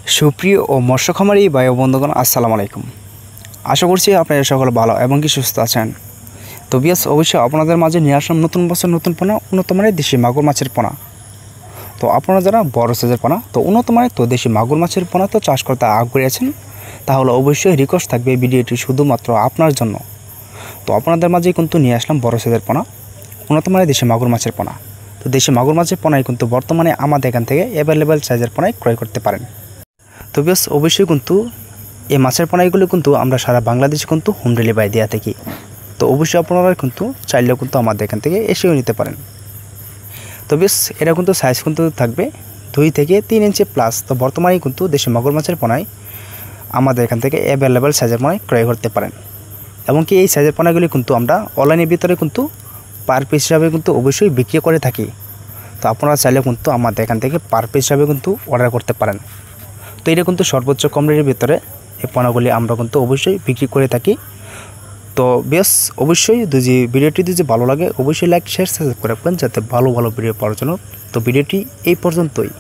সুপ্রিয় ও মৎস্য খামারি ভাই ও বন্ধুগণ, আসসালামু আলাইকুম। আশা করছি আপনারা সকলে ভালো এবং কি সুস্থ আছেন। তো বিয়াস, অবশ্যই আপনাদের মাঝে নিয়ে আসলাম নতুন বছর নতুন পোনা, উন্নত মানের দেশি মাগুর মাছের পোনা। তো আপনারা যারা বড় সাইজের পোনা তো উন্নত মানের তো দেশি মাগুর মাছের পোনা তো চাষ করতে আগ্রহী আছেন, তাহলে অবশ্যই রিকোয়েস্ট থাকবে ভিডিওটি শুধুমাত্র আপনার জন্য। তো আপনাদের মাঝে কিন্তু নিয়ে আসলাম বড় সাইজের পোনা, উন্নত মানের দেশি মাগুর মাছের পোনা। তো দেশি মাগুর মাছের পোনায় কিন্তু বর্তমানে আমাদের এখান থেকে অ্যাভেলেবেল সাইজের পোনায় ক্রয় করতে পারেন। তো বেশ অবশ্যই কিন্তু এই মাছের পোনাগুলো কিন্তু আমরা সারা বাংলাদেশে কিন্তু হোম ডেলিভারি দেওয়া থাকি। তো অবশ্যই আপনারা কিন্তু চাইলেও কিন্তু আমাদের এখান থেকে এসেও নিতে পারেন। তো বেশ এটা কিন্তু সাইজ কিন্তু থাকবে 2 থেকে 3 ইঞ্চি প্লাস। তো বর্তমানে কিন্তু দেশি মাগুর মাছের পোনায় আমাদের এখান থেকে অ্যাভেলেবেল সাইজের পোনায় ক্রয় করতে পারেন। এবং কি এই সাইজের পোনাগুলি কিন্তু আমরা অনলাইনের ভিতরে কিন্তু পার পিস হিসাবে কিন্তু অবশ্যই বিক্রি করে থাকি। তো আপনারা চাইলে কিন্তু আমাদের এখান থেকে পার পিস হিসাবে কিন্তু অর্ডার করতে পারেন। তো এটা কিন্তু সর্বোচ্চ কম রেটের ভিতরে এই পণ্যগুলি আমরা কিন্তু অবশ্যই বিক্রি করে থাকি। তো বেশ অবশ্যই ভিডিওটি যদি ভালো লাগে অবশ্যই লাইক শেয়ার সাবস্ক্রাইব করে রাখবেন, যাতে ভালো ভালো ভিডিও পাওয়ার জন্য। তো ভিডিওটি এই পর্যন্তই।